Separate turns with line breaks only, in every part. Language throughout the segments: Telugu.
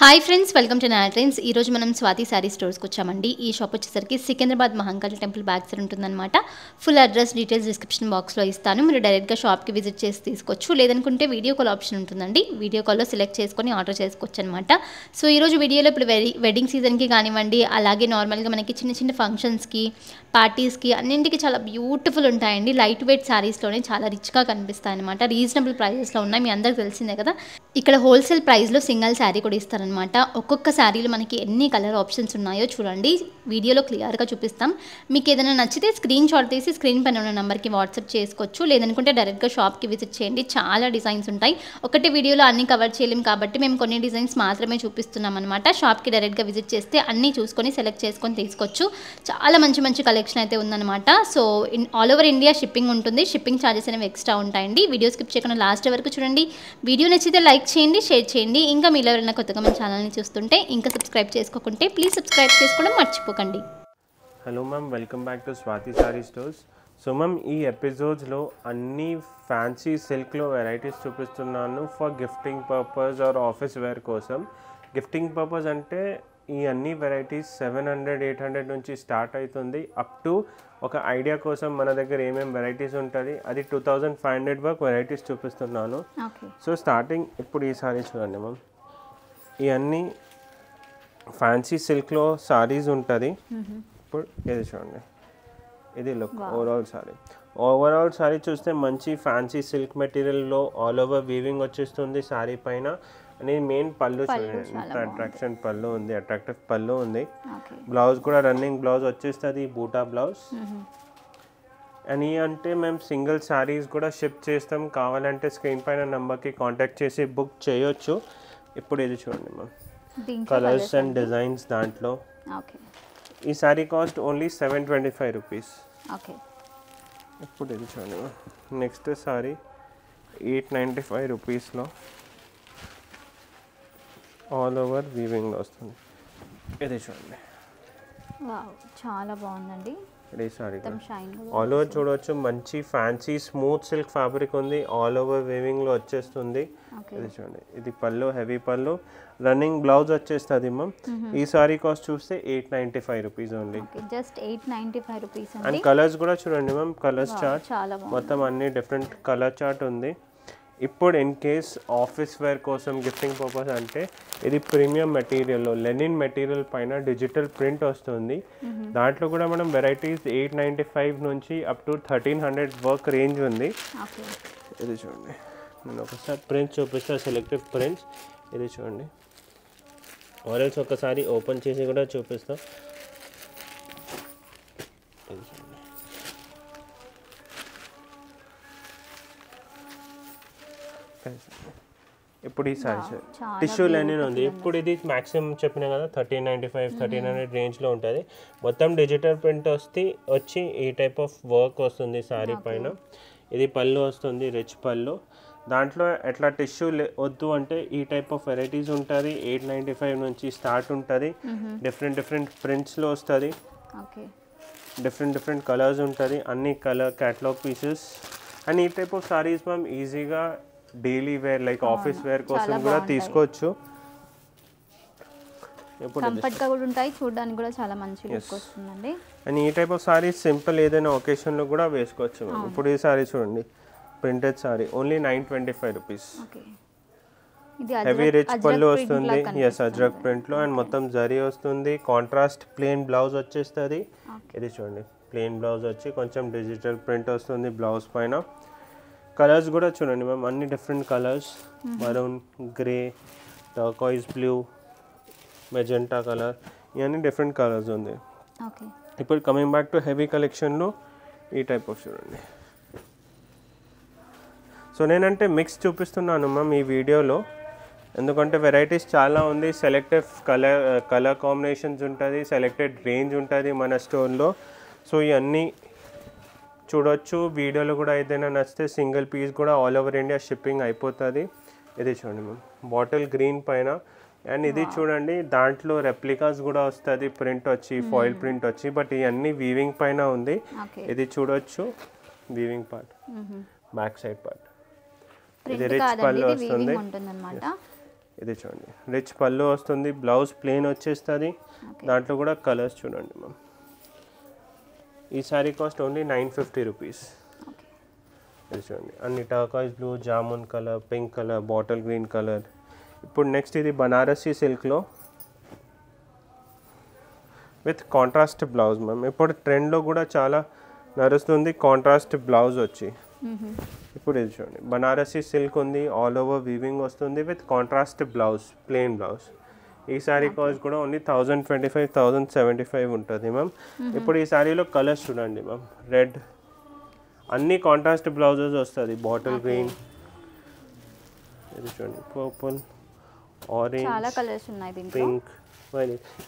హాయ్ ఫ్రెండ్స్, వెల్కమ్ టు నానా ట్రెండ్స్. ఈరోజు మనం స్వాతి శారీ స్టోర్స్కి వచ్చామండి. ఈ షాప్ వచ్చేసరికి Secunderabad Mahankali temple back side ఉంటుందన్నమాట. ఫుల్ అడ్రస్ డీటెయిల్స్ డిస్క్రిప్షన్ బాక్స్లో ఇస్తాను. మీరు డైరెక్ట్గా షాప్కి విజిట్ చేసి తీసుకోవచ్చు. లేదనుకుంటే వీడియో కాల్ ఆప్షన్ ఉంటుందండి. వీడియో కాల్లో సెలెక్ట్ చేసుకొని ఆర్డర్ చేసుకోవచ్చు అనమాట. సో ఈరోజు వీడియోలో ఇప్పుడు వెడ్డింగ్ సీజన్కి కానివ్వండి, అలాగే నార్మల్గా మనకి చిన్న చిన్న ఫంక్షన్స్కి, పార్టీస్కి అన్నింటికి చాలా బ్యూటిఫుల్ ఉంటాయండి. లైట్ వెయిట్ శారీస్లోనే చాలా రిచ్గా కనిపిస్తాయి అనమాట. రీజనబుల్ ప్రైజెస్లో ఉన్నాయి. మీ అందరికి తెలిసిందే కదా. ఇక్కడ హోల్సేల్ ప్రైస్లో సింగిల్ శారీ కూడా ఇస్తారనమాట. ఒక్కొక్క శారీలో మనకి ఎన్ని కలర్ ఆప్షన్స్ ఉన్నాయో చూడండి, వీడియోలో క్లియర్గా చూపిస్తాం. మీకు ఏదైనా నచ్చితే స్క్రీన్ షాట్ తీసి స్క్రీన్ పైన ఉన్న నెంబర్కి వాట్సాప్ చేసుకోవచ్చు. లేదనుకుంటే డైరెక్ట్గా షాప్కి విజిట్ చేయండి. చాలా డిజైన్స్ ఉంటాయి. ఒకటి వీడియోలో అన్ని కవర్ చేయలేం కాబట్టి మేము కొన్ని డిజైన్స్ మాత్రమే చూపిస్తున్నాం అనమాట. షాప్కి డైరెక్ట్గా విజిట్ చేస్తే అన్నీ చూసుకొని సెలెక్ట్ చేసుకొని తీసుకోవచ్చు. చాలా మంచి మంచి కలెక్షన్ అయితే ఉందన్నమాట. So all over India shipping ఉంటుంది. షిప్పింగ్ ఛార్జెస్ అనేవి ఎక్స్ట్రా ఉంటాయండి. వీడియో స్కిప్ చేయకుండా లాస్ట్ వరకు చూడండి. వీడియో నచ్చితే లైక్ చేయండి, షేర్ చేయండి. ఇంకా మీలో ఎవరైనా కొత్తగా మన ఛానల్ని చూస్తుంటే ఇంకా సబ్స్క్రైబ్ చేసుకోకుంటే ప్లీజ్ సబ్స్క్రైబ్ చేసుకోవడం మర్చిపోకండి.
Hello ma'am, welcome back to Swathi sari stores. So ma'am, ఈ ఎపిసోడ్స్లో అన్ని ఫ్యాన్సీ సిల్క్లో వెరైటీస్ చూపిస్తున్నాను for gifting purpose or office wear కోసం. గిఫ్టింగ్ పర్పస్ అంటే ఈ అన్ని వెరైటీస్ 700-800 నుంచి స్టార్ట్ అవుతుంది. అప్ టు ఒక ఐడియా కోసం మన దగ్గర ఏమేమి వెరైటీస్ ఉంటుంది, అది 2500 వరకు వెరైటీస్ చూపిస్తున్నాను. సో స్టార్టింగ్ ఇప్పుడు ఈ సారీ చూడండి మ్యామ్, ఇవన్నీ ఫ్యాన్సీ సిల్క్లో సారీస్ ఉంటుంది. ఇప్పుడు ఇది చూడండి, ఇది లుక్ ఓవరాల్ సారీ చూస్తే మంచి ఫ్యాన్సీ సిల్క్ మెటీరియల్లో ఆల్ ఓవర్ వీవింగ్ వచ్చేస్తుంది సారీ పైన. అని మెయిన్ పళ్ళు చూడండి, ఎంత అట్రాక్షన్ పళ్ళు ఉంది, అట్రాక్టివ్ పళ్ళు ఉంది. బ్లౌజ్ కూడా రన్నింగ్ బ్లౌజ్ వచ్చేస్తుంది, బూటా బ్లౌజ్. అని అంటే మేము సింగిల్ శారీస్ కూడా షిప్ చేస్తాం. కావాలంటే స్క్రీన్ పైన నెంబర్కి కాంటాక్ట్ చేసి బుక్ చేయొచ్చు. ఇప్పుడు ఇది చూడండి మ్యామ్, కలర్స్ అండ్ డిజైన్స్ దాంట్లో. ఈ శారీ కాస్ట్ ఓన్లీ 725 రూపీస్. ఇప్పుడు ఇది చూడండి మ్యామ్, నెక్స్ట్ శారీ 895 రూపీస్లో ఆల్ ఓవర్ వీవింగ్లో వస్తుంది. ఇది చూడండి,
చాలా బాగుందండి.
ఇది సారీ ఆల్ ఓవర్ చూడవచ్చు, మంచి ఫ్యాన్సీ స్మూత్ సిల్క్ ఫ్యాబ్రిక్ ఉంది, ఆల్ ఓవర్ వీవింగ్లో వచ్చేస్తుంది. ఇది చూడండి, ఇది పళ్ళు, హెవీ పళ్ళు, రన్నింగ్ బ్లౌజ్ వచ్చేస్తుంది మ్యామ్. ఈ సారీ కాస్ట్ చూస్తే 895 rupees only,
just 895 rupees.
And colours కూడా చూడండి మ్యామ్, కలర్స్ చార్ట్ మొత్తం అన్ని డిఫరెంట్ కలర్ చార్ట్ ఉంది. ఇప్పుడు ఇన్ కేస్ ఆఫీస్ వేర్ కోసం గిఫ్టింగ్ పర్పస్ అంటే ఇది ప్రీమియం మెటీరియల్లో లెనిన్ మెటీరియల్ పైన డిజిటల్ ప్రింట్ వస్తుంది. దాంట్లో కూడా మనం వెరైటీస్ 895 నుంచి అప్ టు 1300 వర్క్ రేంజ్ ఉంది. ఇది చూడండి, నేను ఒకసారి ప్రింట్స్ చూపిస్తా, సెలెక్టివ్ ప్రింట్స్. ఇది చూడండి, ఆరెల్స్ ఒకసారి ఓపెన్ చేసి కూడా చూపిస్తా. ఇది చూడండి, ఇప్పుడు ఈ సారీ టిష్యూ లెనిన్ ఉంది. ఇప్పుడు ఇది మ్యాక్సిమం చెప్పినా కదా 1395-1300 రేంజ్లో ఉంటుంది. మొత్తం డిజిటల్ ప్రింట్ వచ్చి ఈ టైప్ ఆఫ్ వర్క్ వస్తుంది సారీ పైన. ఇది పళ్ళు వస్తుంది, రిచ్ పళ్ళు. దాంట్లో ఎట్లా టిష్యూ వద్దు అంటే ఈ టైప్ ఆఫ్ వెరైటీస్ ఉంటుంది. 895 నుంచి స్టార్ట్ ఉంటుంది. డిఫరెంట్ ప్రింట్స్లో వస్తుంది, డిఫరెంట్ కలర్స్ ఉంటుంది, అన్ని కలర్ క్యాటలాగ్ పీసెస్. అండ్ ఈ టైప్ ఆఫ్ సారీస్ మనం ఈజీగా daily wear like office wear కోసం కూడా తీసుకోవచ్చు.
కంఫర్ట్గా కూడా ఉంటాయి, చూడడానికి కూడా చాలా మంచి లుక్ వస్తుందండి.
అండ్ ఈ టైప్ ఆఫ్ సారీస్ సింపుల్ ఏదైనా ఒకేషన్లో కూడా వేసుకోవచ్చు. ఇప్పుడు ఈ సారీ చూడండి, printed sorry only 925 rupees. Heavy rich పళ్ళు వస్తుంది, ఎస్ అజ్రక్ ప్రింట్లో, అండ్ మొత్తం జరీ వస్తుంది. కాంట్రాస్ట్ ప్లెయిన్ బ్లౌజ్ వచ్చేస్తుంది. ఇది చూడండి, ప్లెయిన్ బ్లౌజ్ వచ్చి కొంచెం డిజిటల్ ప్రింట్ వస్తుంది బ్లౌజ్ పైన. కలర్స్ కూడా చూడండి మ్యామ్, అన్ని different colours, maroon, grey, turquoise blue, magenta colour, ఇవన్నీ డిఫరెంట్ కలర్స్ ఉంది. ఇప్పుడు కమింగ్ బ్యాక్ టు హెవీ కలెక్షన్లో ఈ టైప్ ఆఫ్ చూడండి. సో నేనంటే మిక్స్ చూపిస్తున్నాను మ్యామ్ ఈ వీడియోలో, ఎందుకంటే వెరైటీస్ చాలా ఉంది. సెలెక్టివ్ కలర్ కాంబినేషన్స్ ఉంటుంది, సెలెక్టెడ్ రేంజ్ ఉంటుంది మన స్టోర్లో. సో ఇవన్నీ చూడొచ్చు. వీడియోలో కూడా ఏదైనా నచ్చితే సింగిల్ పీస్ కూడా ఆల్ ఓవర్ ఇండియా షిప్పింగ్ అయిపోతుంది. ఇది చూడండి మ్యామ్, బాటిల్ గ్రీన్ పైన. అండ్ ఇది చూడండి, దాంట్లో రెప్లికాస్ కూడా వస్తుంది, ప్రింట్ వచ్చి ఫాయిల్ ప్రింట్ వచ్చి, బట్ ఇవన్నీ వీవింగ్ పైన ఉంది. ఇది చూడొచ్చు, weaving part, back side part. ఇది రిచ్ పళ్ళు వస్తుంది. ఇది చూడండి రిచ్ పళ్ళు వస్తుంది, బ్లౌజ్ ప్లెయిన్ వచ్చేస్తుంది. దాంట్లో కూడా కలర్స్ చూడండి మ్యామ్. ఈ సారీ కాస్ట్ ఓన్లీ 950 రూపీస్. ఇది చూడండి అన్ని turquoise blue, jamun colour, pink colour, bottle green colour. ఇప్పుడు నెక్స్ట్ ఇది బనారసీ సిల్క్లో విత్ కాంట్రాస్ట్ బ్లౌజ్ మ్యామ్. ఇప్పుడు ట్రెండ్లో కూడా చాలా నడుస్తుంది కాంట్రాస్ట్ బ్లౌజ్ వచ్చి. ఇప్పుడు ఇది చూడండి బనారసీ సిల్క్ ఉంది, ఆల్ ఓవర్ వీవింగ్ వస్తుంది with contrast blouse, plain blouse. ఈ సారీ కాస్ట్ కూడా ఓన్లీ 1025, 1075 ఉంటుంది మ్యామ్. ఇప్పుడు ఈ సారీలో కలర్స్ చూడండి మ్యామ్. రెడ్, అన్ని కాంట్రాస్ట్ బ్లౌజెస్ వస్తుంది. బాటిల్ గ్రీన్, ఇది చూడండి పర్పుల్, ఆరెంజ్,
చాలా కలర్స్ ఉన్నాయి దీంట్లో.
పింక్,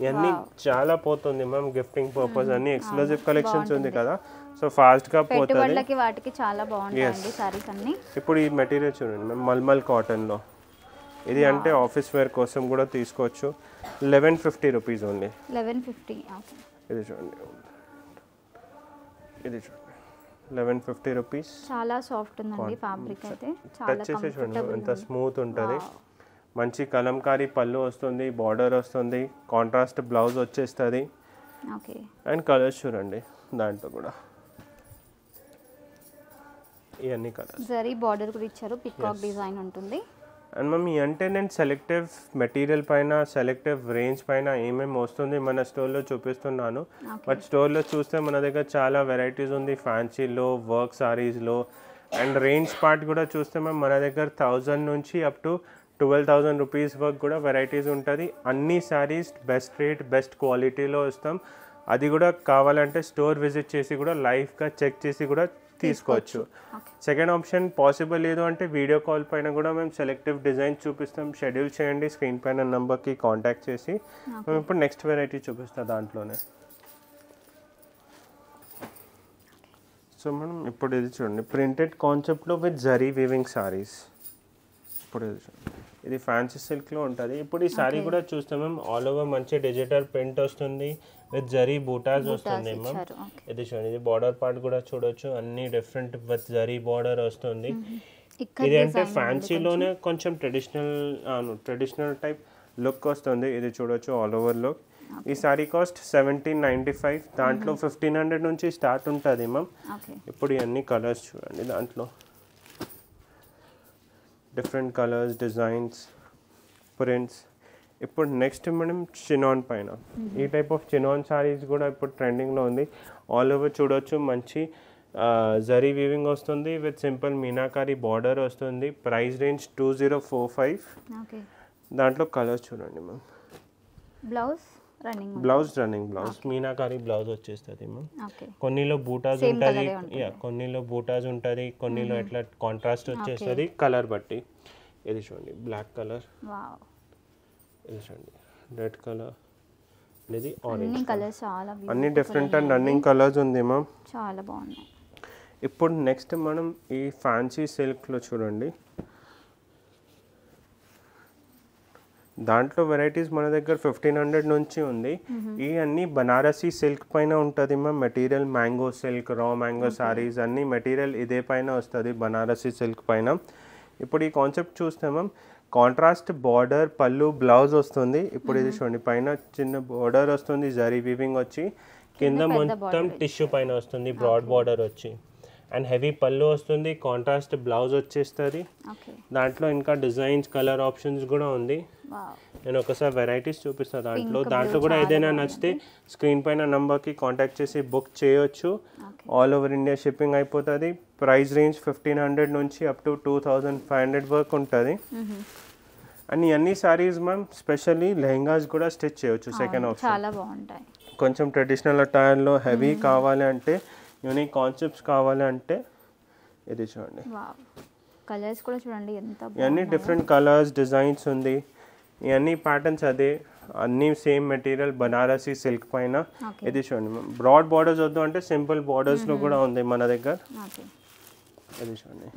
ఇవన్నీ చాలా పోతుంది మ్యామ్. గిఫ్టింగ్ పర్పస్ అన్ని ఎక్స్క్లూజివ్ కలెక్షన్స్ ఉంది కదా, సో ఫాస్ట్గా పోతుంది.
పెట్టుబడులకి వాటికి చాలా బాగుంటాయండి సారీస్ అన్ని.
ఇప్పుడు ఈ మెటీరియల్ చూడండి మ్యామ్, మల్మల్ కాటన్లో. ఇది అంటే ఆఫీస్ వేర్ కోసం కూడా తీసుకోవచ్చు. 1150 రూపీస్ ఓన్లీ.
1150.
ఇది చూడండి, ఇది చూడండి 1150 రూపీస్.
చాలా సాఫ్ట్ ఉందండి ఫ్యాబ్రిక్ అయితే. చాలా
టచ్ చేసి చూడండి ఎంత స్మూత్ ఉంటుంది. మంచి కలంకారీ పళ్ళు వస్తుంది, బార్డర్ వస్తుంది, కాంట్రాస్ట్ బ్లౌజ్ వచ్చేస్తుంది.
ఓకే.
అండ్ కలర్స్ చూడండి దాంట్లో కూడా ఇవన్నీ కలర్స్.
జరీ బార్డర్ కూడా ఇచ్చారు, పికాక్ డిజైన్ ఉంటుంది.
అండ్ మమ్మీ అంటే నేను సెలెక్టివ్ మెటీరియల్ పైన, సెలెక్టివ్ రేంజ్ పైన ఏమేమి వస్తుంది మన స్టోర్లో చూపిస్తున్నాను. బట్ స్టోర్లో చూస్తే మన దగ్గర చాలా వెరైటీస్ ఉంది ఫ్యాన్సీలో, వర్క్ సారీస్లో. అండ్ రేంజ్ పార్ట్ కూడా చూస్తే మేము మన దగ్గర 1000 నుంచి అప్ టు 12,000 రూపీస్ వరకు కూడా వెరైటీస్ ఉంటుంది. అన్ని సారీస్ బెస్ట్ రేట్, బెస్ట్ క్వాలిటీలో ఇస్తాం. అది కూడా కావాలంటే స్టోర్ విజిట్ చేసి కూడా లైవ్గా చెక్ చేసి కూడా తీసుకోవచ్చు. సెకండ్ ఆప్షన్ పాసిబుల్ లేదు అంటే వీడియో కాల్ పైన కూడా మేము సెలెక్టివ్ డిజైన్ చూపిస్తాం. షెడ్యూల్ చేయండి, స్క్రీన్ పైన నెంబర్కి కాంటాక్ట్ చేసి మేము ఇప్పుడు నెక్స్ట్ వెరైటీ చూపిస్తాం దాంట్లోనే. సో మనం ఇప్పుడు ఇది చూడండి ప్రింటెడ్ కాన్సెప్ట్లో విత్ జరీ వీవింగ్ సారీస్. ఇప్పుడు ఇది చూడండి, ఇది ఫ్యాన్సీ సిల్క్లో ఉంటుంది. ఇప్పుడు ఈ సారీ కూడా చూస్తాం మేము, ఆల్ ఓవర్ మంచి డిజిటల్ ప్రింట్ వస్తుంది విత్ జరీ బూటాస్ వస్తుంది మ్యామ్. ఇది చూడండి, ఇది బార్డర్ పార్ట్ కూడా చూడొచ్చు, అన్ని డిఫరెంట్ విత్ జరీ బార్డర్ వస్తుంది. ఇది అంటే ఫ్యాన్సీలోనే కొంచెం ట్రెడిషనల్ టైప్ లుక్ వస్తుంది. ఇది చూడొచ్చు ఆల్ ఓవర్ లుక్. ఈ సారీ కాస్ట్ 1795. దాంట్లో 1500 నుంచి స్టార్ట్ ఉంటుంది మ్యామ్. ఇప్పుడు ఇవన్నీ కలర్స్ చూడండి దాంట్లో, డిఫరెంట్ కలర్స్, డిజైన్స్, ప్రింట్స్. ఇప్పుడు నెక్స్ట్ మనం చినాన్ పైన, ఈ టైప్ ఆఫ్ చినాన్ సారీస్ కూడా ఇప్పుడు ట్రెండింగ్లో ఉంది. ఆల్ ఓవర్ చూడొచ్చు మంచి జరీ వీవింగ్ వస్తుంది విత్ సింపుల్ మీనాకారి బార్డర్ వస్తుంది. Price range 2045. దాంట్లో కలర్స్ చూడండి ma'am. Blouse running blouse, meenakari blouse వచ్చేస్తుంది మ్యామ్. కొన్నిలో బూటాస్ ఉంటుంది, కొన్నిలో బూటాస్ ఉంటుంది, కొన్నిలో ఎట్లా కాంట్రాస్ట్ వచ్చేస్తుంది కలర్ బట్టి. ఇది చూడండి బ్లాక్ కలర్, ఇది చూడండి రెడ్ కలర్, ఇది ఆరెంజ్ కలర్. అన్ని డిఫరెంట్ అండ్ రన్నింగ్ కలర్స్ ఉంది మ్యామ్,
చాలా బాగున్నాయి.
ఇప్పుడు నెక్స్ట్ మనం ఈ ఫ్యాన్సీ సిల్క్లో చూడండి, దాంట్లో వెరైటీస్ మన దగ్గర 1500 నుంచి ఉంది. ఈ అన్ని బనారసీ సిల్క్ పైన ఉంటుంది ma'am. Material mango silk, raw mango saris అన్ని మెటీరియల్ ఇదే పైన వస్తుంది బనారసీ సిల్క్ పైన. ఇప్పుడు ఈ కాన్సెప్ట్ చూస్తే మ్యామ్ కాంట్రాస్ట్ బార్డర్, పళ్ళు, బ్లౌజ్ వస్తుంది. ఇప్పుడు ఇది చూడండి పైన చిన్న బార్డర్ వస్తుంది, జరీ వీవింగ్ వచ్చి, కింద మొత్తం టిష్యూ పైన వస్తుంది బ్రాడ్ బార్డర్ వచ్చి. అండ్ హెవీ పళ్ళు వస్తుంది, కాంట్రాస్ట్ బ్లౌజ్ వచ్చేస్తుంది. దాంట్లో ఇంకా డిజైన్స్, కలర్ ఆప్షన్స్ కూడా ఉంది. నేను ఒకసారి వెరైటీస్ చూపిస్తాను దాంట్లో కూడా ఏదైనా నచ్చితే స్క్రీన్ పైన నెంబర్కి కాంటాక్ట్ చేసి బుక్ చేయొచ్చు. ఆల్ ఓవర్ ఇండియా షిప్పింగ్ అయిపోతుంది. ప్రైస్ రేంజ్ 1500 నుంచి అప్ టు 2500 వరకు ఉంటుంది. అండ్ అన్ని సారీస్ మ్యామ్ స్పెషల్లీ లెహంగాస్ కూడా స్టిచ్ చేయొచ్చు. సెకండ్ ఆప్షన్
చాలా బాగుంటాయి.
కొంచెం ట్రెడిషనల్ అటైర్లో హెవీ కావాలి అంటే, యూనిక్ కాన్సెప్ట్స్ కావాలి అంటే ఇది చూడండి.
కలర్స్ కూడా చూడండి ఎంత
ఇవన్నీ డిఫరెంట్ కలర్స్, డిజైన్స్ ఉంది. ఇవన్నీ ప్యాటర్న్స్ అదే, అన్నీ సేమ్ మెటీరియల్ బనారసీ సిల్క్ పైన. ఇది చూడండి మ్యామ్ బ్రాడ్ బార్డర్స్ వద్దు అంటే సింపుల్ బార్డర్స్లో కూడా ఉంది మన దగ్గర. ఇది చూడండి.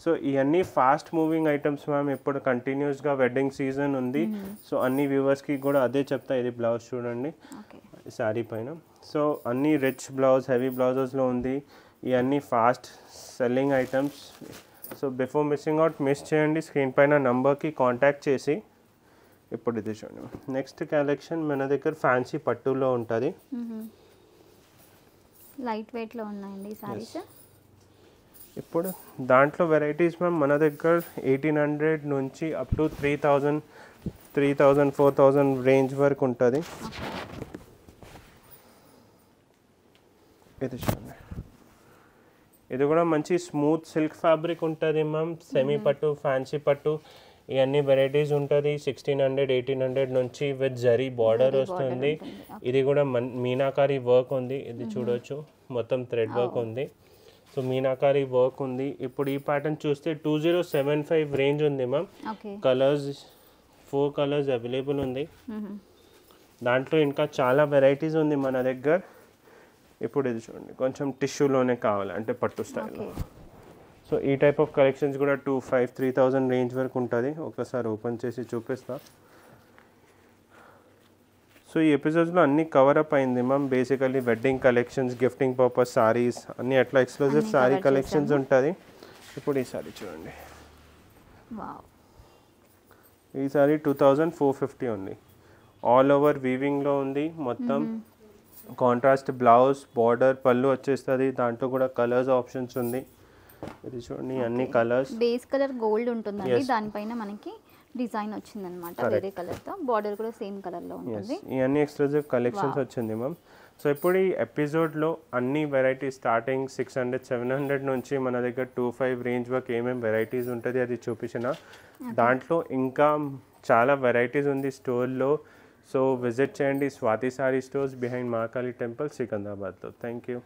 సో ఇవన్నీ ఫాస్ట్ మూవింగ్ ఐటమ్స్ మ్యామ్. ఇప్పుడు కంటిన్యూస్గా వెడ్డింగ్ సీజన్ ఉంది, సో అన్ని వ్యూవర్స్కి కూడా అదే చెప్తా. ఇది బ్లౌజ్ చూడండి శారీ పైన. సో అన్ని రిచ్ బ్లౌజ్, హెవీ బ్లౌజెస్లో ఉంది. ఇవన్నీ fast selling items. So before missing out miss చేయండి, స్క్రీన్ పైన నంబర్కి కాంటాక్ట్ చేసి. ఇప్పుడు ఇది చూడండి. నెక్స్ట్ కలెక్షన్ మన దగ్గర ఫ్యాన్సీ పట్టులో ఉంటుంది.
లైట్ వెయిట్లో ఉన్నాయండి ఈ సారీస్.
ఇప్పుడు దాంట్లో వెరైటీస్ మ్యామ్ మన దగ్గర 1800 నుంచి అప్ టు 3000, 4000 రేంజ్ వరకు ఉంటుంది. ఇది చూడండి, ఇది కూడా మంచి స్మూత్ సిల్క్ ఫ్యాబ్రిక్ ఉంటుంది మ్యామ్. సెమీ పట్టు, ఫ్యాన్సీ పట్టు ఇవన్నీ వెరైటీస్ ఉంటుంది. 1600, 1800 నుంచి విత్ జరీ బార్డర్ వస్తుంది. ఇది కూడా మీనాకారి వర్క్ ఉంది, ఇది చూడొచ్చు, మొత్తం థ్రెడ్ వర్క్ ఉంది. సో మీనాకారి వర్క్ ఉంది. ఇప్పుడు ఈ ప్యాటర్న్ చూస్తే 2075 రేంజ్ ఉంది మ్యామ్. కలర్స్ 4 కలర్స్ అవైలబుల్ ఉంది. దాంట్లో ఇంకా చాలా వెరైటీస్ ఉంది మన దగ్గర. ఇప్పుడు ఇది చూడండి, కొంచెం టిష్యూలోనే కావాలి అంటే పట్టు స్టైల్లో. సో ఈ టైప్ ఆఫ్ కలెక్షన్స్ కూడా 2500, 3000 రేంజ్ వరకు ఉంటుంది. ఒకసారి ఓపెన్ చేసి చూపిస్తా. సో ఈ ఎపిసోడ్స్లో అన్నీ కవర్ అప్ అయింది ma'am. Basically wedding collections, gifting purpose saris అన్నీ అట్లా ఎక్స్క్లూజివ్ సారీ కలెక్షన్స్ ఉంటుంది. ఇప్పుడు ఈ సారీ చూడండి, ఈ సారీ 2450 ఉంది. ఆల్ ఓవర్ వీవింగ్లో ఉంది మొత్తం. కాంట్రాస్ట్ బ్లౌజ్, బార్డర్, పళ్ళు వచ్చేస్తుంది. దాంట్లో కూడా కలర్స్ ఆప్షన్స్ ఉంది. ఇది చూడండి, అన్ని కలర్స్.
బేస్ కలర్ గోల్డ్ ఉంటుందండి, దానిపైన మనకి డిజైన్ వచ్చిందనమాట వేరే కలర్తో. బార్డర్ కూడా సేమ్ కలర్లో ఉంటుంది.
ఇవన్నీ ఎక్స్క్లూజివ్ కలెక్షన్స్ వచ్చింది మ్యామ్. సో ఇప్పుడు ఈ ఎపిసోడ్లో అన్ని వెరైటీస్ స్టార్టింగ్ 600, 700 నుంచి మన దగ్గర 25 రేంజ్ వరకు ఏమేమి వెరైటీస్ ఉంటుంది అది చూపించిన. దాంట్లో ఇంకా చాలా వెరైటీస్ ఉంది స్టోర్లో. సో విజిట్ చేయండి Swathi sari stores behind Mahakali temple, సికింద్రాబాద్లో. Thank you.